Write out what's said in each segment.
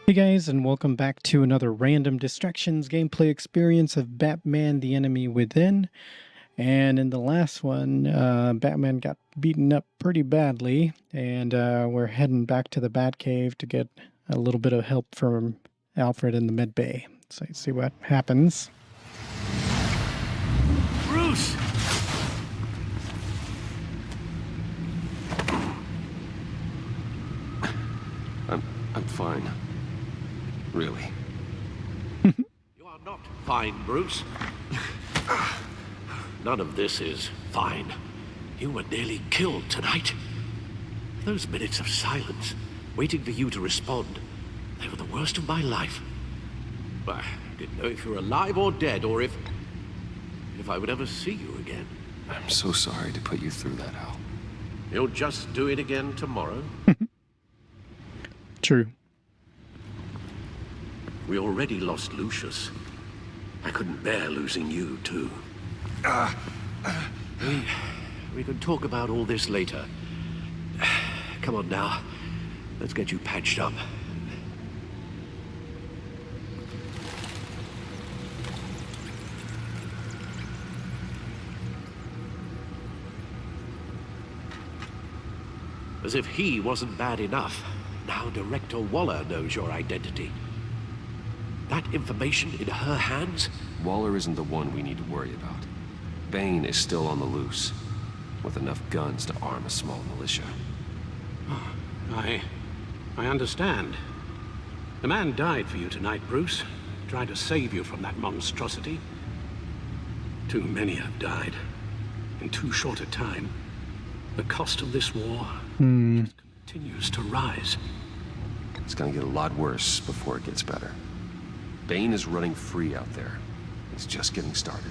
Hey guys, and welcome back to another Random Distractions gameplay experience of Batman the Enemy Within. And in the last one, Batman got beaten up pretty badly, and we're heading back to the Batcave to get a little bit of help from Alfred in the med bay. So let's see what happens. Bruce! I'm fine. Really. You are not fine, Bruce. None of this is fine. You were nearly killed tonight. Those minutes of silence, waiting for you to respond, they were the worst of my life. I didn't know if you were alive or dead, or if I would ever see you again. I'm so sorry to put you through that, Al. You'll just do it again tomorrow? True. We already lost Lucius. I couldn't bear losing you, too. We can talk about all this later. Come on now. Let's get you patched up. As if he wasn't bad enough, now Director Waller knows your identity. That information in her hands? Waller isn't the one we need to worry about. Bane is still on the loose, with enough guns to arm a small militia. I understand. The man died for you tonight, Bruce. Tried to save you from that monstrosity. Too many have died. In too short a time. The cost of this war just continues to rise. It's gonna get a lot worse before it gets better. Bane is running free out there. He's just getting started.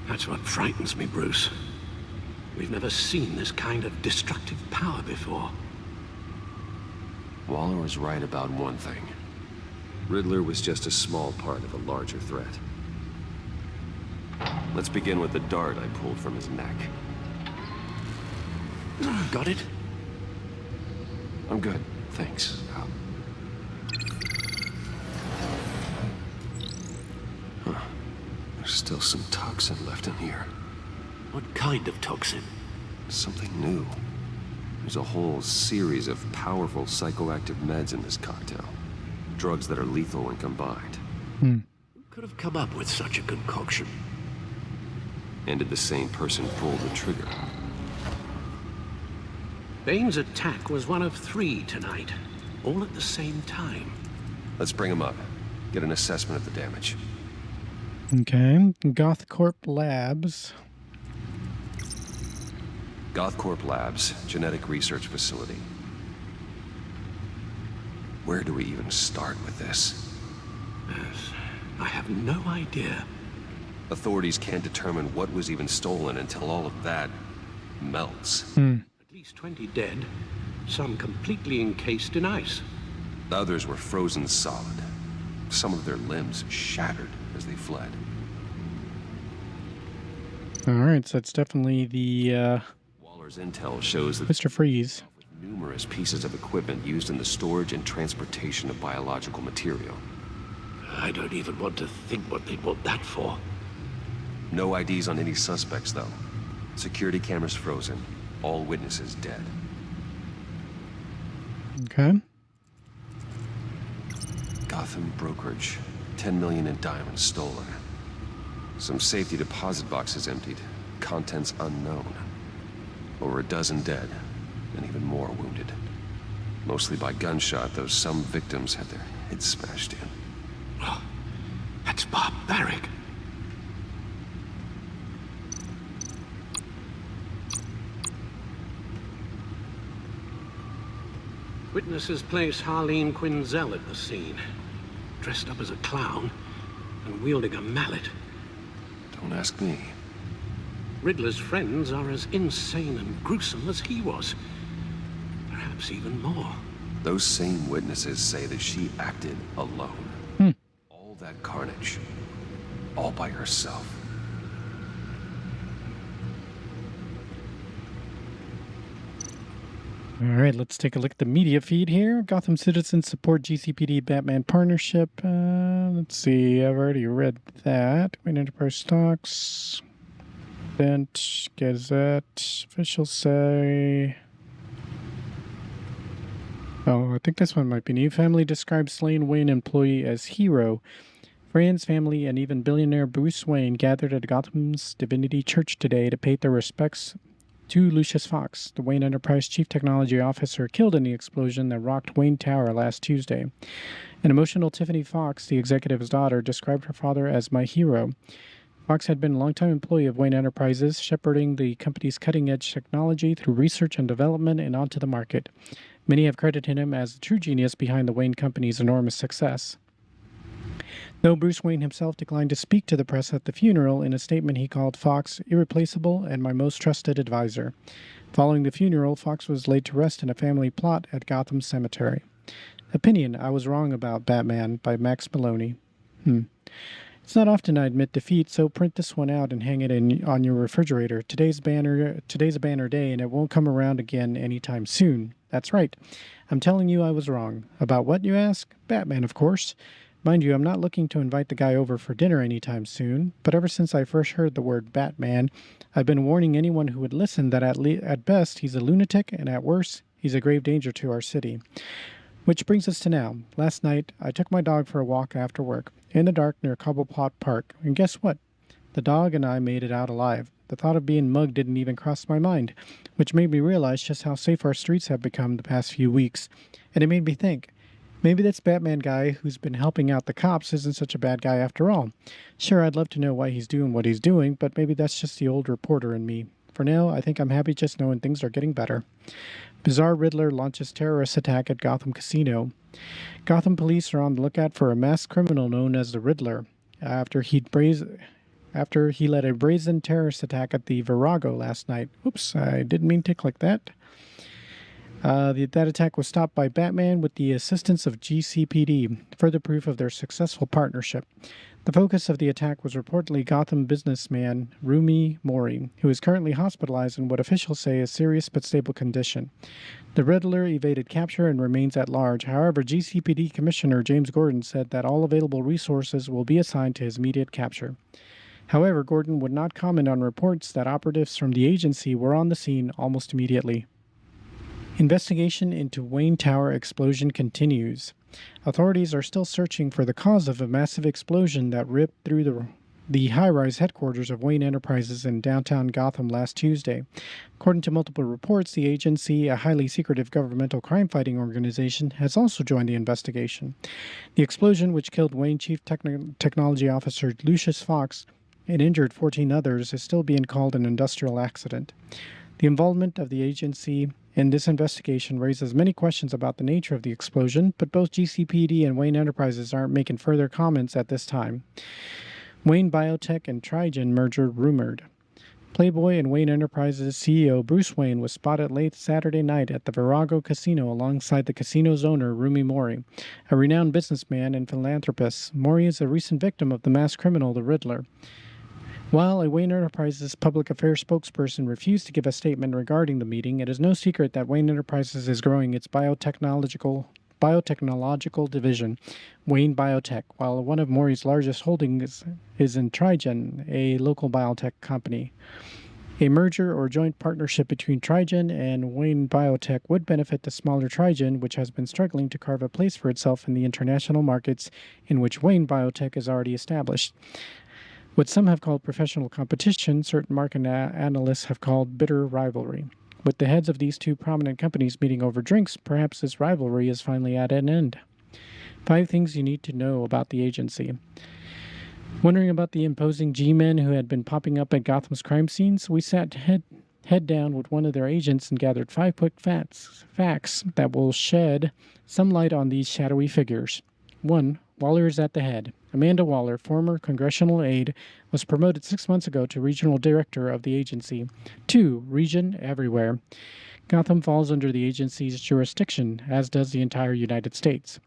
That's what frightens me, Bruce. We've never seen this kind of destructive power before. Waller was right about one thing. Riddler was just a small part of a larger threat. Let's begin with the dart I pulled from his neck. Got it? I'm good, thanks. There's still some toxin left in here. What kind of toxin? Something new. There's a whole series of powerful psychoactive meds in this cocktail. Drugs that are lethal when combined. Who could have come up with such a concoction? And did the same person pull the trigger? Bane's attack was one of 3 tonight, all at the same time. Let's bring him up. Get an assessment of the damage. Okay. GothCorp Labs. GothCorp Labs, genetic research facility. Where do we even start with this? Yes, I have no idea. Authorities can't determine what was even stolen until all of that melts. At least 20 dead, some completely encased in ice. Others were frozen solid. Some of their limbs shattered as they fled. Alright, so it's definitely the Waller's intel shows that Mr. Freeze. numerous pieces of equipment used in the storage and transportation of biological material. I don't even want to think what they'd want that for. No IDs on any suspects, though. Security cameras frozen. All witnesses dead. Okay. Gotham brokerage. 10 million in diamonds stolen. Some safety deposit boxes emptied. Contents unknown. Over a dozen dead, and even more wounded. Mostly by gunshot, though some victims had their heads smashed in. Oh, that's barbaric. Witnesses place Harleen Quinzel at the scene, dressed up as a clown and wielding a mallet. Don't ask me. Riddler's friends are as insane and gruesome as he was. Perhaps even more. Those same witnesses say that she acted alone. All that carnage. All by herself. All right, let's take a look at the media feed here. Gotham citizens support GCPD Batman partnership. Let's see, I've already read that. Wayne Enterprise stocks. Event, Gazette, officials say. Oh, I think this one might be new. Family describes slain Wayne employee as hero. Friends, family, and even billionaire Bruce Wayne gathered at Gotham's Divinity Church today to pay their respects to Lucius Fox, the Wayne Enterprise chief technology officer killed in the explosion that rocked Wayne Tower last Tuesday. An emotional Tiffany Fox, the executive's daughter, described her father as my hero. Fox had been a longtime employee of Wayne Enterprises, shepherding the company's cutting-edge technology through research and development and onto the market. Many have credited him as the true genius behind the Wayne Company's enormous success. Though Bruce Wayne himself declined to speak to the press at the funeral, in a statement he called Fox irreplaceable and my most trusted advisor. Following the funeral, Fox was laid to rest in a family plot at Gotham Cemetery. Opinion, I Was Wrong About Batman by Max Maloney. It's not often I admit defeat, so print this one out and hang it on your refrigerator. Today's a banner day, and it won't come around again anytime soon. That's right. I'm telling you I was wrong. About what, you ask? Batman, of course. Mind you, I'm not looking to invite the guy over for dinner anytime soon, but ever since I first heard the word Batman, I've been warning anyone who would listen that at best he's a lunatic, and at worst, he's a grave danger to our city. Which brings us to now. Last night, I took my dog for a walk after work, in the dark near Cobblepot Park, and guess what? The dog and I made it out alive. The thought of being mugged didn't even cross my mind, which made me realize just how safe our streets have become the past few weeks. And it made me think, maybe this Batman guy who's been helping out the cops isn't such a bad guy after all. Sure, I'd love to know why he's doing what he's doing, but maybe that's just the old reporter in me. For now, I think I'm happy just knowing things are getting better. Bizarre Riddler launches terrorist attack at Gotham Casino. Gotham police are on the lookout for a masked criminal known as the Riddler after he led a brazen terrorist attack at the Virago last night. Oops, I didn't mean to click that. That attack was stopped by Batman with the assistance of GCPD, further proof of their successful partnership. The focus of the attack was reportedly Gotham businessman Rumi Mori, who is currently hospitalized in what officials say is serious but stable condition. The Riddler evaded capture and remains at large. However, GCPD Commissioner James Gordon said that all available resources will be assigned to his immediate capture. However, Gordon would not comment on reports that operatives from the agency were on the scene almost immediately. Investigation into Wayne Tower explosion continues. Authorities are still searching for the cause of a massive explosion that ripped through the high-rise headquarters of Wayne Enterprises in downtown Gotham last Tuesday. According to multiple reports, the agency, a highly secretive governmental crime-fighting organization, has also joined the investigation. The explosion, which killed Wayne Chief Technology Officer Lucius Fox and injured 14 others, is still being called an industrial accident. The involvement of the agency in this investigation raises many questions about the nature of the explosion, but both GCPD and Wayne Enterprises aren't making further comments at this time. Wayne Biotech and Trigen merger rumored. Playboy and Wayne Enterprises CEO Bruce Wayne was spotted late Saturday night at the Virago Casino alongside the casino's owner, Rumi Mori, a renowned businessman and philanthropist. Mori is a recent victim of the masked criminal, the Riddler. While a Wayne Enterprises public affairs spokesperson refused to give a statement regarding the meeting, it is no secret that Wayne Enterprises is growing its biotechnological division, Wayne Biotech, while one of Mori's largest holdings is in Trigen, a local biotech company. A merger or joint partnership between Trigen and Wayne Biotech would benefit the smaller Trigen, which has been struggling to carve a place for itself in the international markets in which Wayne Biotech is already established. What some have called professional competition, certain market analysts have called bitter rivalry. With the heads of these two prominent companies meeting over drinks, perhaps this rivalry is finally at an end. 5 things you need to know about the agency. Wondering about the imposing G-men who had been popping up at Gotham's crime scenes? We sat head down with one of their agents and gathered 5 quick facts that will shed some light on these shadowy figures. 1. Waller is at the head. Amanda Waller, former congressional aide, was promoted 6 months ago to regional director of the agency. 2. Region everywhere. Gotham falls under the agency's jurisdiction, as does the entire United States.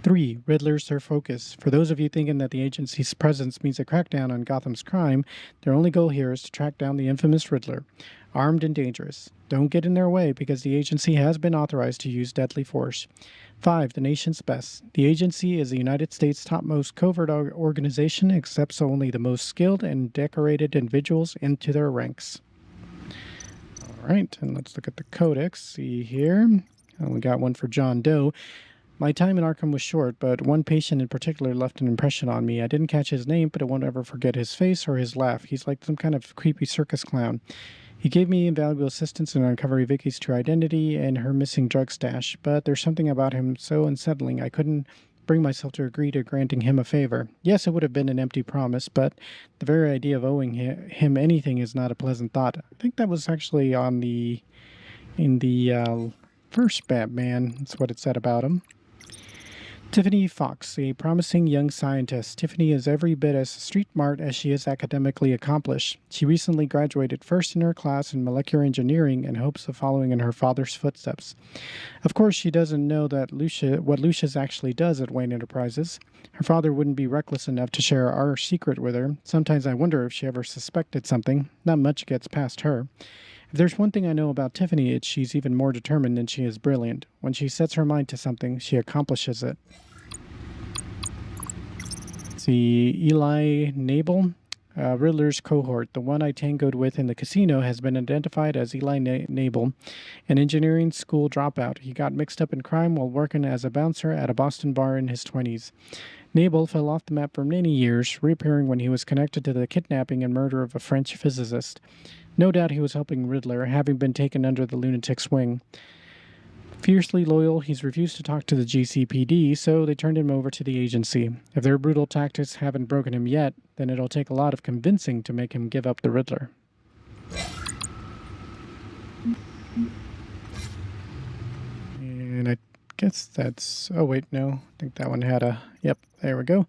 3. Riddler's their focus. For those of you thinking that the agency's presence means a crackdown on Gotham's crime, their only goal here is to track down the infamous Riddler, armed and dangerous. Don't get in their way because the agency has been authorized to use deadly force. 5. The nation's best. The agency is the United States' topmost covert organization, accepts only the most skilled and decorated individuals into their ranks. All right, and let's look at the Codex. See here. We got one for John Doe. My time in Arkham was short, but one patient in particular left an impression on me. I didn't catch his name, but I won't ever forget his face or his laugh. He's like some kind of creepy circus clown. He gave me invaluable assistance in uncovering Vicky's true identity and her missing drug stash, but there's something about him so unsettling I couldn't bring myself to agree to granting him a favor. Yes, it would have been an empty promise, but the very idea of owing him anything is not a pleasant thought. I think that was actually in the first Batman. That's what it said about him. Tiffany Fox, a promising young scientist. Tiffany is every bit as street-smart as she is academically accomplished. She recently graduated first in her class in molecular engineering in hopes of following in her father's footsteps. Of course, she doesn't know that what Lucius actually does at Wayne Enterprises. Her father wouldn't be reckless enough to share our secret with her. Sometimes I wonder if she ever suspected something. Not much gets past her. If there's one thing I know about Tiffany, it's she's even more determined than she is brilliant. When she sets her mind to something, she accomplishes it. See, Eli Knable, Riddler's cohort. The one I tangoed with in the casino has been identified as Eli Knable, an engineering school dropout. He got mixed up in crime while working as a bouncer at a Boston bar in his 20s. Knable fell off the map for many years, reappearing when he was connected to the kidnapping and murder of a French physicist. No doubt he was helping Riddler, having been taken under the lunatic's wing. Fiercely loyal, he's refused to talk to the GCPD, so they turned him over to the agency. If their brutal tactics haven't broken him yet, then it'll take a lot of convincing to make him give up the Riddler. And I guess that's... Oh, wait, no. I think that one had a... Yep, there we go.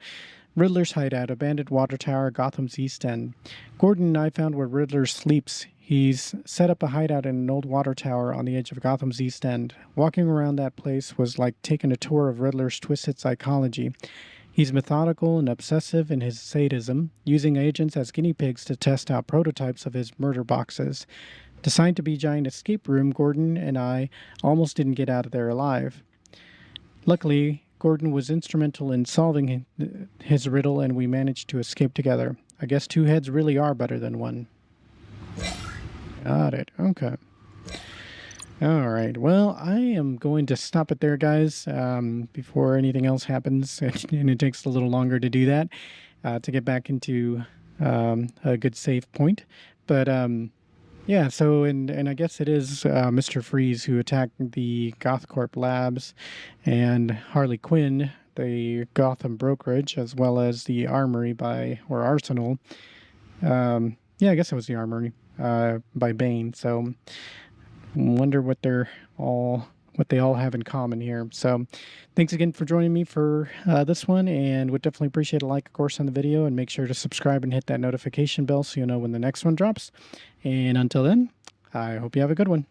Riddler's hideout, abandoned water tower, Gotham's East End. Gordon and I found where Riddler sleeps. He's set up a hideout in an old water tower on the edge of Gotham's East End. Walking around that place was like taking a tour of Riddler's twisted psychology. He's methodical and obsessive in his sadism, using agents as guinea pigs to test out prototypes of his murder boxes. Designed to be a giant escape room, Gordon and I almost didn't get out of there alive. Luckily, Gordon was instrumental in solving his riddle, and we managed to escape together. I guess two heads really are better than one. Got it. Okay. All right. Well, I am going to stop it there, guys, before anything else happens, and it takes a little longer to do that, to get back into a good save point. But yeah, so, and I guess it is Mr. Freeze who attacked the GothCorp labs, and Harley Quinn, the Gotham brokerage, as well as the armory or arsenal. Yeah, I guess it was the armory by Bane. So, wonder what they all have in common here. So, thanks again for joining me for this one, and would definitely appreciate a like, of course, on the video, and make sure to subscribe and hit that notification bell so you know when the next one drops. And until then, I hope you have a good one.